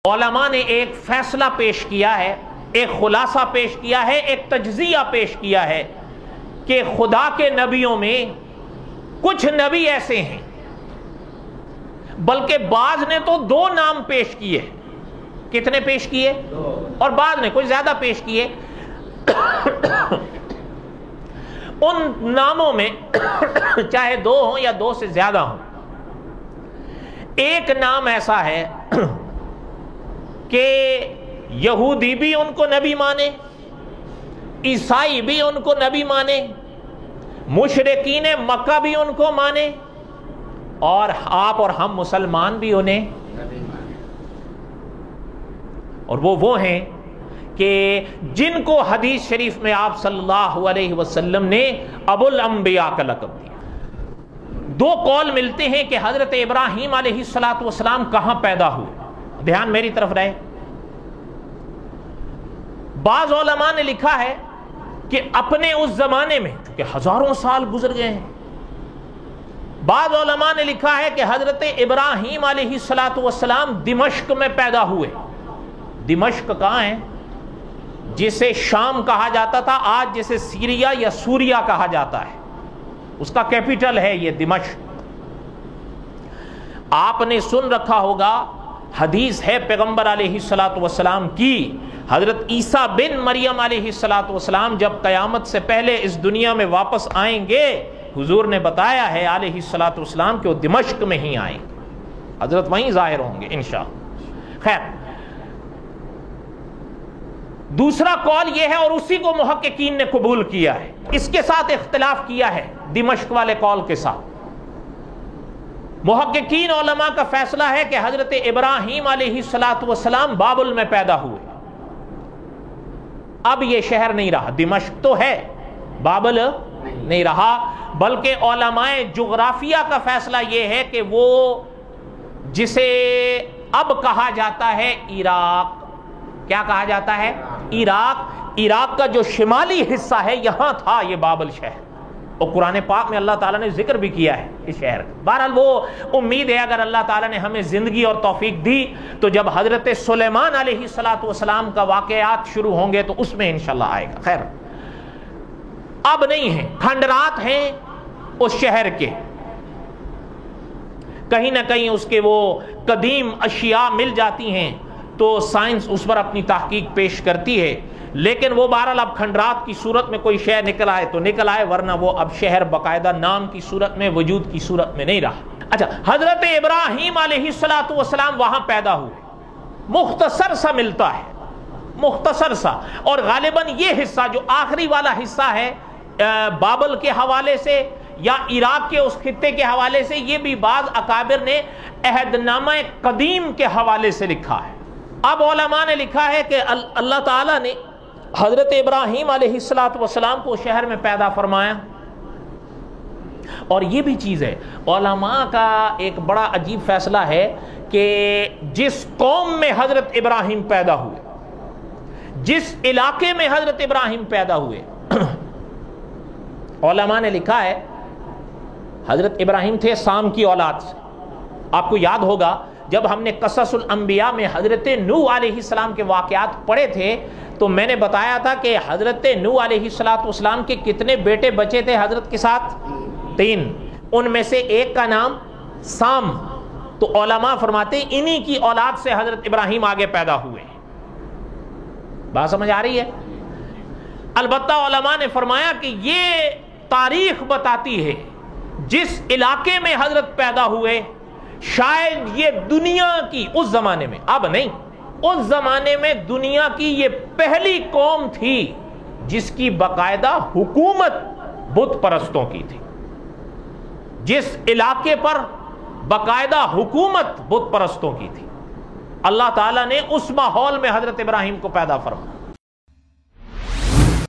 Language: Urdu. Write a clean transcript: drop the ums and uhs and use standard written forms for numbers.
علماء نے ایک فیصلہ پیش کیا ہے، ایک خلاصہ پیش کیا ہے، ایک تجزیہ پیش کیا ہے کہ خدا کے نبیوں میں کچھ نبی ایسے ہیں، بلکہ بعض نے تو 2 نام پیش کیے۔ کتنے پیش کیے؟ اور بعض نے کوئی زیادہ پیش کیے۔ ان ناموں میں چاہے 2 ہوں یا 2 سے زیادہ ہوں، ایک نام ایسا ہے کہ یہودی بھی ان کو نبی مانے، عیسائی بھی ان کو نبی مانے، مشرکین مکہ بھی ان کو مانے، اور آپ اور ہم مسلمان بھی انہیں نبی مانے۔ اور وہ ہیں کہ جن کو حدیث شریف میں آپ صلی اللہ علیہ وسلم نے ابو الانبیاء کا لقب دیا۔ 2 قول ملتے ہیں کہ حضرت ابراہیم علیہ السلام کہاں پیدا ہوئے۔ دھیان میری طرف رہے۔ بعض علماء نے لکھا ہے کہ اپنے اس زمانے میں، چونکہ ہزاروں سال گزر گئے ہیں، بعض علماء نے لکھا ہے کہ حضرت ابراہیم علیہ السلام دمشق میں پیدا ہوئے۔ دمشق کہاں ہے؟ جسے شام کہا جاتا تھا، آج جسے سیریا یا سوریا کہا جاتا ہے، اس کا کیپٹل ہے یہ دمشق۔ آپ نے سن رکھا ہوگا، حدیث ہے پیغمبر علیہ السلام کی، حضرت عیسیٰ بن مریم علیہ السلام جب قیامت سے پہلے اس دنیا میں واپس آئیں گے، حضور نے بتایا ہے علیہ السلام کہ وہ دمشق میں ہی آئیں گے، حضرت وہیں ظاہر ہوں گے انشاءاللہ۔ خیر، دوسرا قول یہ ہے، اور اسی کو محققین نے قبول کیا ہے، اس کے ساتھ اختلاف کیا ہے دمشق والے قول کے ساتھ۔ محققین علماء کا فیصلہ ہے کہ حضرت ابراہیم علیہ السلام بابل میں پیدا ہوئے۔ اب یہ شہر نہیں رہا، دمشق تو ہے، بابل نہیں رہا، بلکہ علماء جغرافیہ کا فیصلہ یہ ہے کہ وہ جسے اب کہا جاتا ہے عراق، کیا کہا جاتا ہے؟ عراق کا جو شمالی حصہ ہے، یہاں تھا یہ بابل شہر، اور قرآن پاک میں اللہ تعالیٰ نے ذکر بھی کیا ہے اس شہر کا۔ بہرحال وہ امید ہے اگر اللہ تعالیٰ نے ہمیں زندگی اور توفیق دی تو جب حضرت سلیمان علیہ السلام کا واقعات شروع ہوں گے تو اس میں انشاءاللہ آئے گا۔ خیر، اب نہیں ہیں، کھنڈرات ہیں اس شہر کے، کہیں نہ کہیں اس کے وہ قدیم اشیاء مل جاتی ہیں تو سائنس اس پر اپنی تحقیق پیش کرتی ہے، لیکن وہ بہرحال اب کھنڈرات کی صورت میں کوئی شہر نکل آئے تو نکل آئے، ورنہ وہ اب شہر باقاعدہ نام کی صورت میں، وجود کی صورت میں نہیں رہا۔ اچھا، حضرت ابراہیم علیہ السلام وہاں پیدا ہوئے، مختصر سا ملتا ہے، مختصر سا، اور غالباً یہ حصہ جو آخری والا حصہ ہے بابل کے حوالے سے یا عراق کے اس خطے کے حوالے سے، یہ بھی بعض اکابر نے عہد نامہ قدیم کے حوالے سے لکھا ہے۔ اب علماء نے لکھا ہے کہ اللہ تعالیٰ نے حضرت ابراہیم علیہ السلام کو شہر میں پیدا فرمایا، اور یہ بھی چیز ہے، علماء کا ایک بڑا عجیب فیصلہ ہے کہ جس قوم میں حضرت ابراہیم پیدا ہوئے، جس علاقے میں حضرت ابراہیم پیدا ہوئے، علماء نے لکھا ہے حضرت ابراہیم تھے سام کی اولاد سے۔ آپ کو یاد ہوگا جب ہم نے قصص الانبیاء میں حضرت نوح علیہ السلام کے واقعات پڑھے تھے تو میں نے بتایا تھا کہ حضرت نوح علیہ السلام کے کتنے بیٹے بچے تھے حضرت کے ساتھ؟ 3، ان میں سے ایک کا نام سام، تو علماء فرماتے ہیں انہی کی اولاد سے حضرت ابراہیم آگے پیدا ہوئے۔ بات سمجھ آ رہی ہے؟ البتہ علماء نے فرمایا کہ یہ تاریخ بتاتی ہے جس علاقے میں حضرت پیدا ہوئے، شاید یہ دنیا کی اس زمانے میں، اب نہیں، اس زمانے میں دنیا کی یہ پہلی قوم تھی جس کی باقاعدہ حکومت بت پرستوں کی تھی، جس علاقے پر باقاعدہ حکومت بت پرستوں کی تھی۔ اللہ تعالیٰ نے اس ماحول میں حضرت ابراہیم کو پیدا فرمایا۔